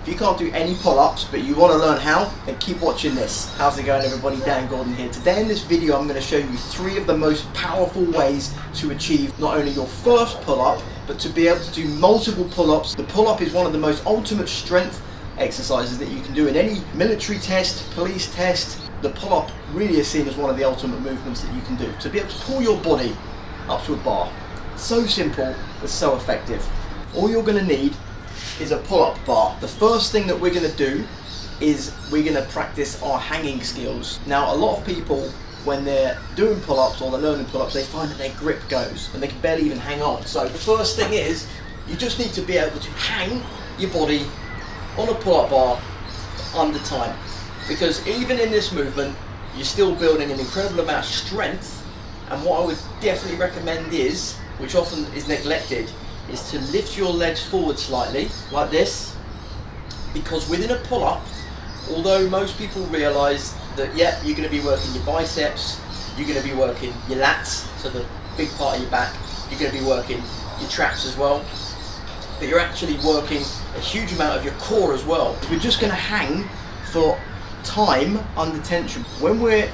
If you can't do any pull-ups but you want to learn how, then keep watching this. How's it going, everybody? Dan Gordon here. Today in this video I'm going to show you 3 of the most powerful ways to achieve not only your first pull-up but to be able to do multiple pull-ups. The pull-up is one of the most ultimate strength exercises that you can do in any military test, police test. The pull-up really is seen as one of the ultimate movements that you can do. To be able to pull your body up to a bar. So simple but so effective. All you're going to need is a pull-up bar. The first thing that we're going to do is we're going to practice our hanging skills. Now a lot of people, when they're doing pull-ups or they're learning pull-ups, they find that their grip goes and they can barely even hang on. So the first thing is you just need to be able to hang your body on a pull-up bar under time, because even in this movement you're still building an incredible amount of strength. And what I would definitely recommend is, which often is neglected, is to lift your legs forward slightly, like this, because within a pull-up, although most people realise that, yeah, you're going to be working your biceps, you're going to be working your lats, so the big part of your back, you're going to be working your traps as well, but you're actually working a huge amount of your core as well. We're just going to hang for time under tension. When we're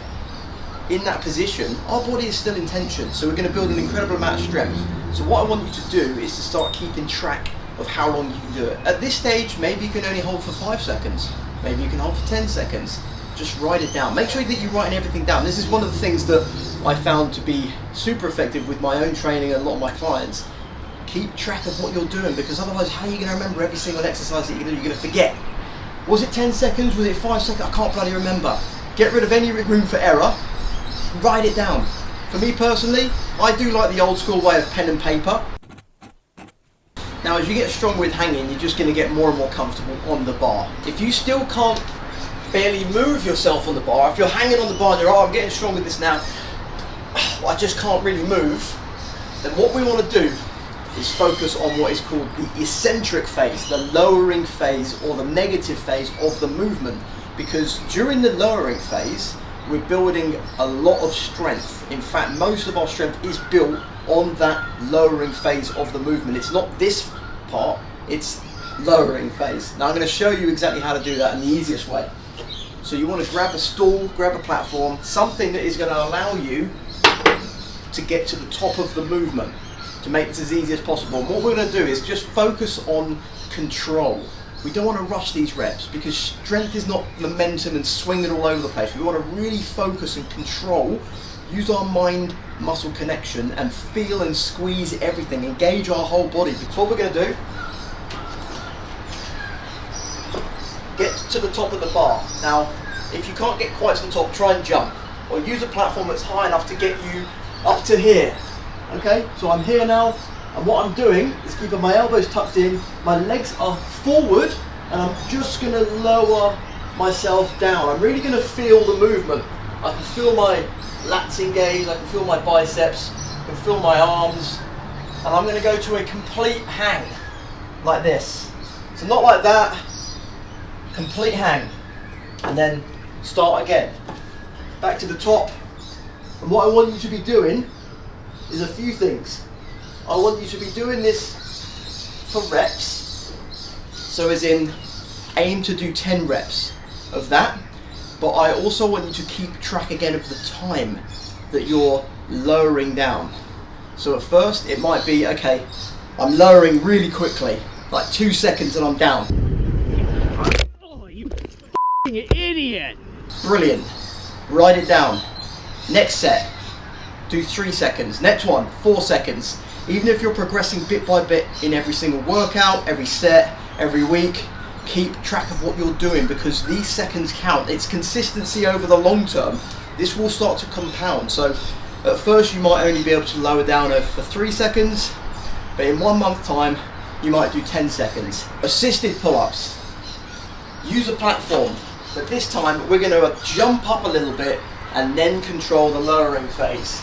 in that position, our body is still in tension, so we're going to build an incredible amount of strength. So what I want you to do is to start keeping track of how long you can do it. At this stage, maybe you can only hold for 5 seconds, maybe you can hold for 10 seconds. Just write it down. Make sure that you're writing everything down. This is one of the things that I found to be super effective with my own training and a lot of my clients. Keep track of what you're doing, because otherwise how are you going to remember every single exercise that you're going to do? You're going to forget. Was it 10 seconds? Was it 5 seconds? I can't bloody remember. Get rid of any room for error. Write it down. For me personally, I do like the old school way of pen and paper. Now as you get stronger with hanging, you're just going to get more and more comfortable on the bar. If you still can't barely move yourself on the bar, if you're hanging on the bar and you're, oh, I'm getting strong with this now, I just can't really move, then what we want to do is focus on what is called the eccentric phase, the lowering phase or the negative phase of the movement. Because during the lowering phase, we're building a lot of strength. In fact, most of our strength is built on that lowering phase of the movement. It's not this part, it's lowering phase. Now I'm going to show you exactly how to do that in the easiest way. So you want to grab a stool, grab a platform, something that is going to allow you to get to the top of the movement, to make this as easy as possible. And what we're going to do is just focus on control. We don't want to rush these reps, because strength is not momentum and swinging all over the place. We want to really focus and control, use our mind-muscle connection and feel and squeeze everything, engage our whole body. Because what we're going to do, get to the top of the bar. Now, if you can't get quite to the top, try and jump, or use a platform that's high enough to get you up to here. Okay, so I'm here now. And what I'm doing is keeping my elbows tucked in, my legs are forward, and I'm just going to lower myself down. I'm really going to feel the movement. I can feel my lats engage, I can feel my biceps, I can feel my arms, and I'm going to go to a complete hang, like this. So not like that, complete hang, and then start again. Back to the top. And what I want you to be doing is a few things. I want you to be doing this for reps, so as in aim to do 10 reps of that, but I also want you to keep track again of the time that you're lowering down. So at first it might be, okay, I'm lowering really quickly, like 2 seconds and I'm down. Oh, you f***ing idiot! Brilliant. Write it down. Next set, do 3 seconds. Next one, 4 seconds. Even if you're progressing bit by bit in every single workout, every set, every week, keep track of what you're doing, because these seconds count. It's consistency over the long term. This will start to compound. So at first you might only be able to lower down for 3 seconds, but in 1 month time you might do 10 seconds. Assisted pull-ups. Use a platform, but this time we're going to jump up a little bit and then control the lowering phase.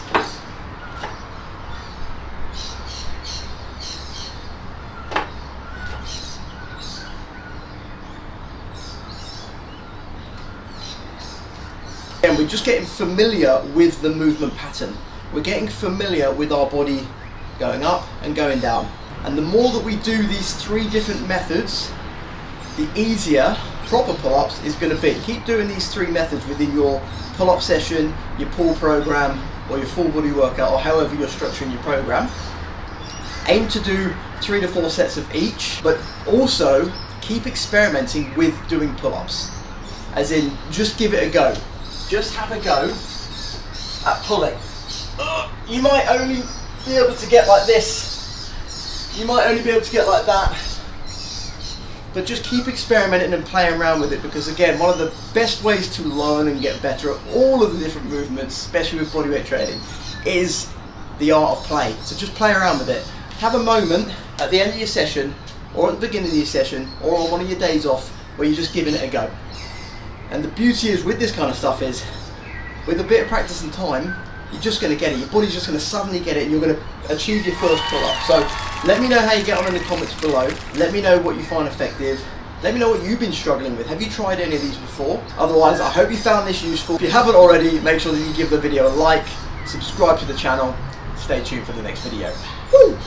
And we're just getting familiar with the movement pattern. We're getting familiar with our body going up and going down. And the more that we do these 3 different methods, the easier proper pull-ups is going to be. Keep doing these 3 methods within your pull-up session, your pull program, or your full body workout, or however you're structuring your program. Aim to do 3 to 4 sets of each, but also keep experimenting with doing pull-ups. As in, just give it a go. Just have a go at pulling. You might only be able to get like this. You might only be able to get like that. But just keep experimenting and playing around with it, because again, one of the best ways to learn and get better at all of the different movements, especially with bodyweight training, is the art of play. So just play around with it. Have a moment at the end of your session, or at the beginning of your session, or on one of your days off, where you're just giving it a go. And the beauty is with this kind of stuff is, with a bit of practice and time, you're just going to get it. Your body's just going to suddenly get it, and you're going to achieve your first pull-up. So let me know how you get on in the comments below. Let me know what you find effective. Let me know what you've been struggling with. Have you tried any of these before? Otherwise, I hope you found this useful. If you haven't already, make sure that you give the video a like, subscribe to the channel, stay tuned for the next video. Woo!